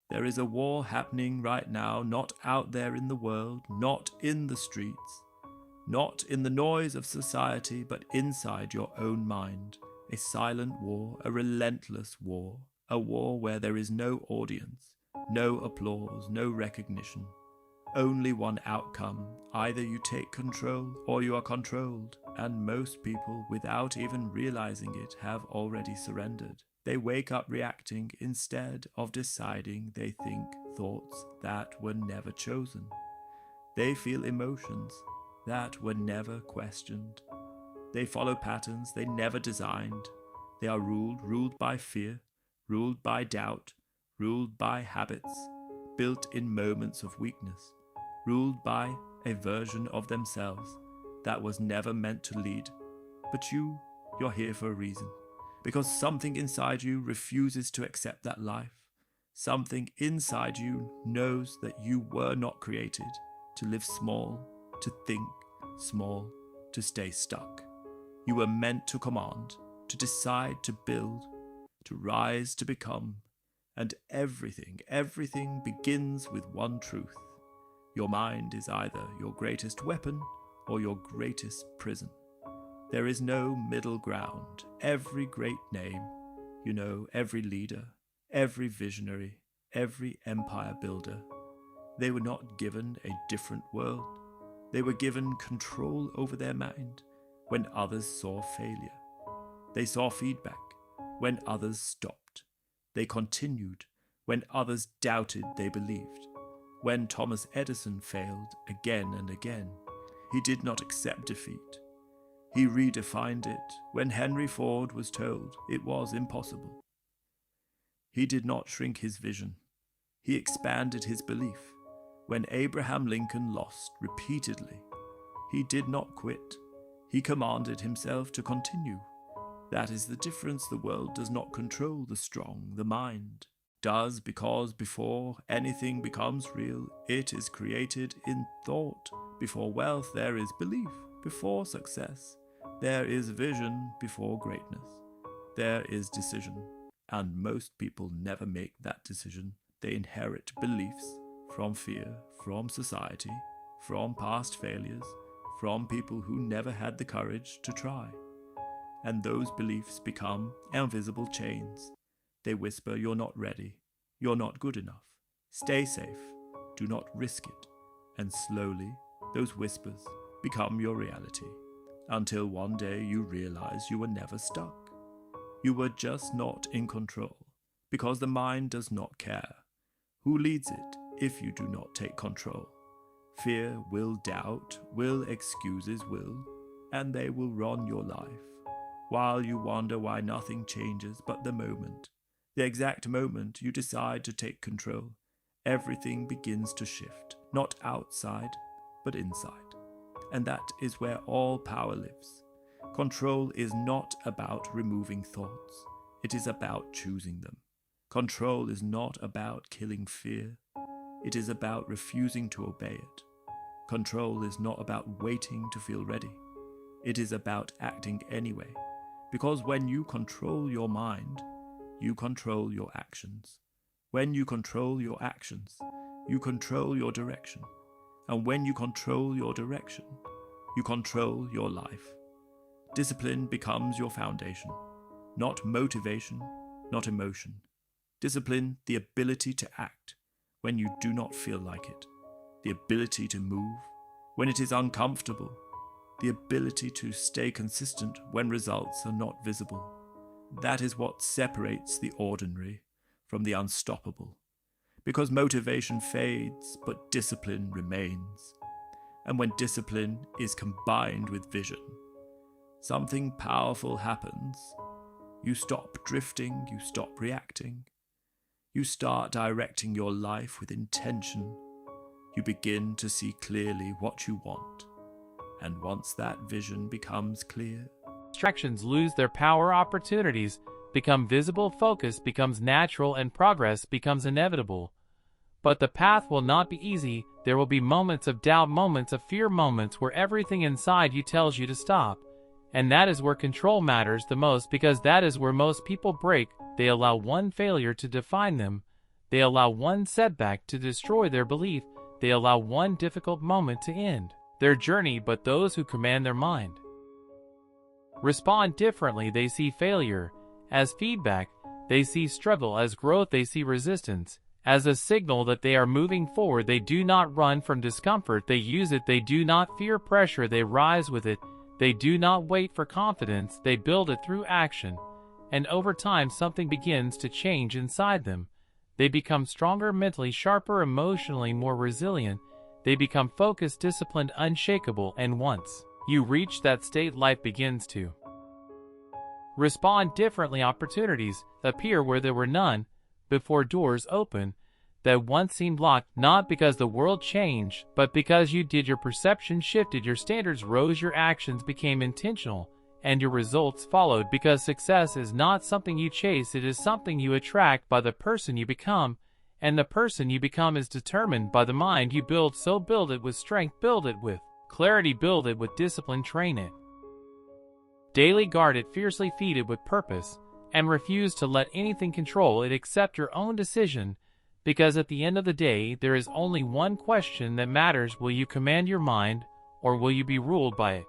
There is a war happening right now, not out there in the world, not in the streets, not in the noise of society, but inside your own mind. A silent war, a relentless war, a war where there is no audience, no applause, no recognition. Only one outcome: either you take control or you are controlled, and most people, without even realizing it, have already surrendered. They wake up reacting instead of deciding. They think thoughts that were never chosen. They feel emotions that were never questioned. They follow patterns they never designed. They are ruled by fear, ruled by doubt, ruled by habits built in moments of weakness, ruled by a version of themselves that was never meant to lead. But you're here for a reason. Because something inside you refuses to accept that life. Something inside you knows that you were not created to live small, to think small, to stay stuck. You were meant to command, to decide, to build, to rise, to become. And everything begins with one truth. Your mind is either your greatest weapon or your greatest prison. There is no middle ground. Every great name, every leader, every visionary, every empire builder, they were not given a different world. They were given control over their mind when others saw failure. They saw feedback when others stopped. They continued when others doubted they believed. When Thomas Edison failed again and again, he did not accept defeat. He redefined it when Henry Ford was told it was impossible. He did not shrink his vision. He expanded his belief. When Abraham Lincoln lost repeatedly, he did not quit. He commanded himself to continue. That is the difference. The world does not control the strong. The mind does, because before anything becomes real, it is created in thought. Before wealth, there is belief. Before success, there is vision. Before greatness, there is decision. And most people never make that decision. They inherit beliefs from fear, from society, from past failures, from people who never had the courage to try. And those beliefs become invisible chains. They whisper, "You're not ready. You're not good enough. Stay safe. Do not risk it." And slowly, those whispers become your reality, until one day you realize you were never stuck. You were just not in control, because the mind does not care. Who leads it if you do not take control? Fear will doubt, will excuses will, and they will run your life, while you wonder why nothing changes but the moment. The exact moment you decide to take control, everything begins to shift, not outside, but inside. And that is where all power lives. Control is not about removing thoughts. It is about choosing them. Control is not about killing fear. It is about refusing to obey it. Control is not about waiting to feel ready. It is about acting anyway. Because when you control your mind, you control your actions. When you control your actions, you control your direction. And when you control your direction, you control your life. Discipline becomes your foundation, not motivation, not emotion. Discipline, the ability to act when you do not feel like it, the ability to move when it is uncomfortable, the ability to stay consistent when results are not visible. That is what separates the ordinary from the unstoppable, because motivation fades, but discipline remains. And when discipline is combined with vision, something powerful happens. You stop drifting, you stop reacting. You start directing your life with intention. You begin to see clearly what you want. And once that vision becomes clear, distractions lose their power, opportunities become visible, focus becomes natural, and progress becomes inevitable. But the path will not be easy. There will be moments of doubt, moments of fear, moments where everything inside you tells you to stop. And that is where control matters the most, because that is where most people break. They allow one failure to define them. They allow one setback to destroy their belief. They allow one difficult moment to end their journey, but those who command their mind respond differently. They see failure as feedback. They see struggle as growth. They see resistance as a signal that they are moving forward. They do not run from discomfort. They use it. They do not fear pressure. They rise with it. They do not wait for confidence. They build it through action. And over time, something begins to change inside them. They become stronger mentally, sharper emotionally, more resilient. They become focused, disciplined, unshakable, and once you reach that state, life begins to respond differently. Opportunities appear where there were none before. Doors open that once seemed locked, not because the world changed, but because you did. Your perception shifted, your standards rose, your actions became intentional, and your results followed. Because success is not something you chase, it is something you attract by the person you become, and the person you become is determined by the mind you build. So build it with strength, build it with clarity, build it with discipline, train it daily, guard it fiercely, feed it with purpose, and refuse to let anything control it except your own decision. Because at the end of the day, there is only one question that matters: will you command your mind, or will you be ruled by it?